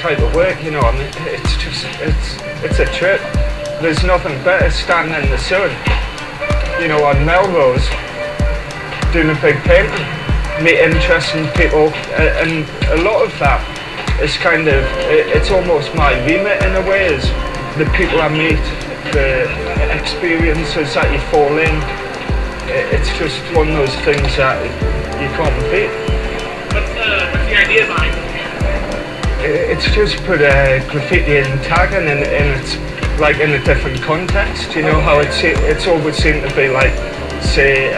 type of work, you know. I mean, it's a trip. There's nothing better standing in the sun, you know, on Melrose, doing a big painting, meet interesting people, and a lot of that is kind of, it's almost my remit in a way, is the people I meet, the experiences that you fall in. It's just one of those things that you can't beat. What's the idea behind it? It's just put graffiti and tagging in it's like in a different context, you know, how it's always seemed to be like, say,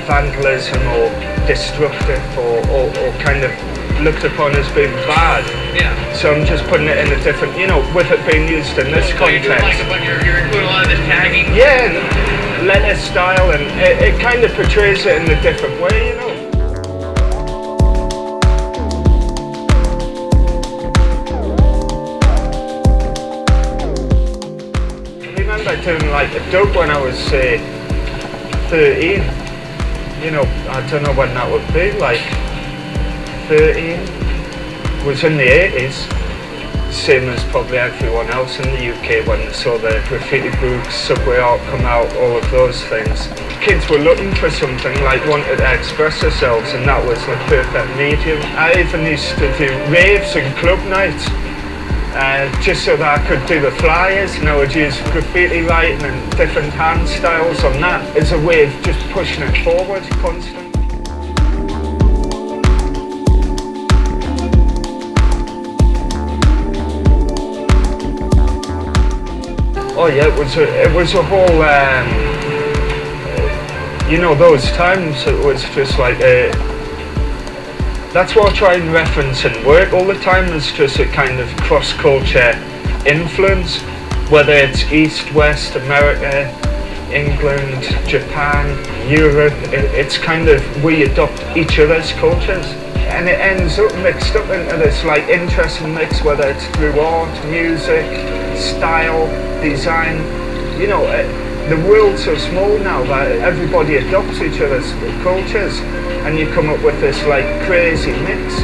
vandalism or destructive or kind of looked upon as being bad. Yeah. So I'm just putting it in a different, you know, with it being used in this context. You're including a lot of this tagging. Yeah, letter style, and it kind of portrays it in a different way, you know. I remember doing like a dub when I was, say, 13. You know, I don't know when that would be, like 13. Was in the 80s. Same as probably everyone else in the UK when they saw the graffiti books, Subway Art come out, all of those things. Kids were looking for something, like wanted to express themselves, and that was the perfect medium. I even used to do raves and club nights, just so that I could do the flyers, and I would use graffiti writing and different hand styles on that as a way of just pushing it forward constantly. Oh yeah, it was a whole, you know, those times it was just like, that's what I try and reference in work all the time, is just a kind of cross-culture influence, whether it's East, West, America, England, Japan, Europe. It's kind of, we adopt each other's cultures, and it ends up mixed up into this like interesting mix, whether it's through art, music, style, design. You know, the world's so small now that everybody adopts each other's cultures, and you come up with this like crazy mix.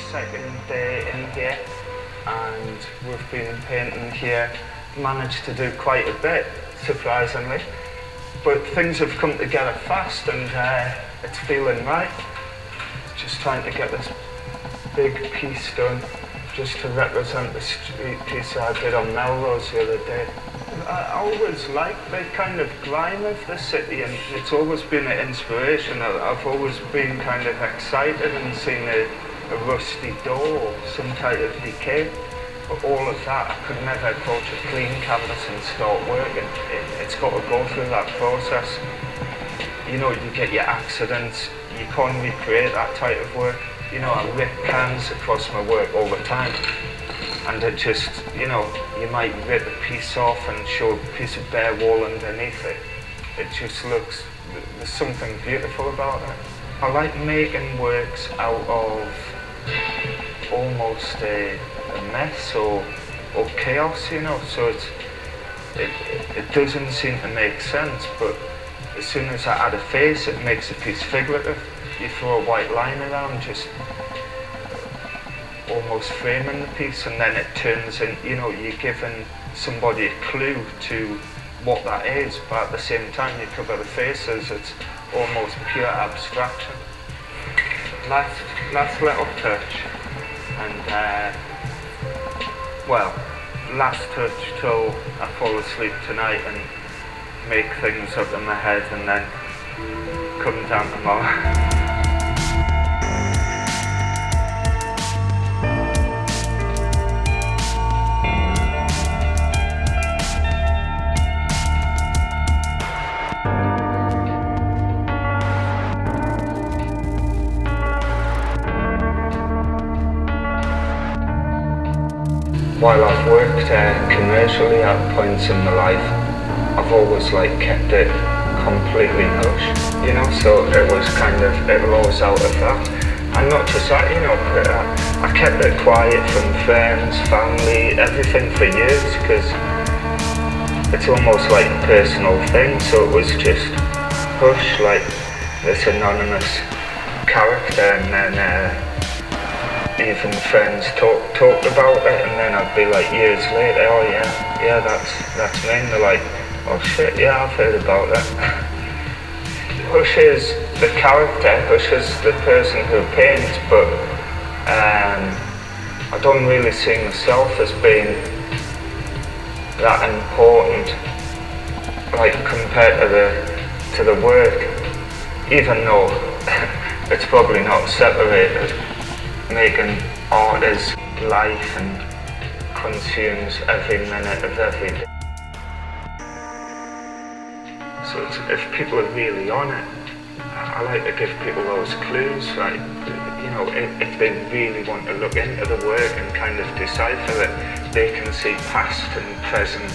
Second day in here, and we've been painting here, managed to do quite a bit, surprisingly, but things have come together fast, and it's feeling right. Just trying to get this big piece done, just to represent the street piece that I did on Melrose the other day. I always liked the kind of grime of the city, and it's always been an inspiration. I've always been kind of excited and seen a rusty door or some type of decay. But all of that, I could never approach a clean canvas and start working. It's got to go through that process. You know, you get your accidents, you can't recreate that type of work. You know, I rip cans across my work all the time. and it just, you know, you might rip a piece off and show a piece of bare wall underneath it. It just looks, there's something beautiful about it. I like making works out of almost a mess or chaos, you know, so it doesn't seem to make sense, but as soon as I add a face, it makes the piece figurative. You throw a white line around, just almost framing the piece, and then it turns in, you know, you're giving somebody a clue to what that is, but at the same time you cover the faces, it's almost pure abstraction. Last little touch, and well, last touch till I fall asleep tonight and make things up in my head and then come down tomorrow. While I've worked commercially at points in my life, I've always kept it completely hush, you know, so it was it rose out of that. And not just that, you know, but I kept it quiet from friends, family, everything for years, because it's almost like a personal thing, so it was just hush, like this anonymous character, and then even friends talked about it, and then I'd be like years later, oh yeah, that's me, and they're like, oh shit, yeah, I've heard about that. Hush is the character, Hush is the person who paints, but I don't really see myself as being that important, compared to the work, even though it's probably not separated. Making art is life and consumes every minute of every day. So if people are really on it, I like to give people those clues, right? You know, if they really want to look into the work and kind of decipher it, they can see past and present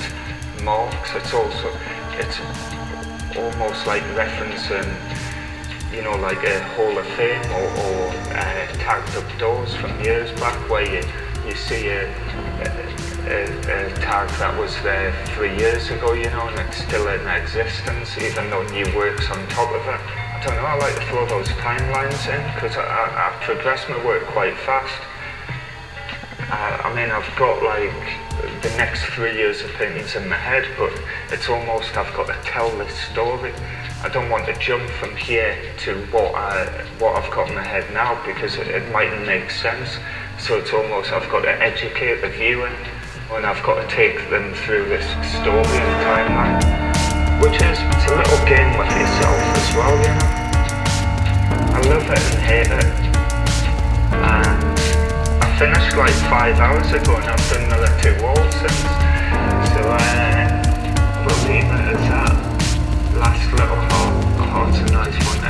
marks. It's almost like referencing, you know, like a Hall of Fame or tagged up doors from years back, where you see a tag that was there 3 years ago, you know, and it's still in existence, even though new work's on top of it. I don't know, I like to throw those timelines in, because I progress my work quite fast. I mean, I've got the next 3 years of paintings in my head, but it's almost I've got to tell this story. I don't want to jump from here to what I've got in my head now, because it mightn't make sense. So it's almost I've got to educate the viewer, and I've got to take them through this story and timeline, which is, it's a little game with yourself as well, you know. I love it and hate it, and I finished 5 hours ago and I've done another 2 walls since, so we'll leave it as that. Last little heart, a nice one.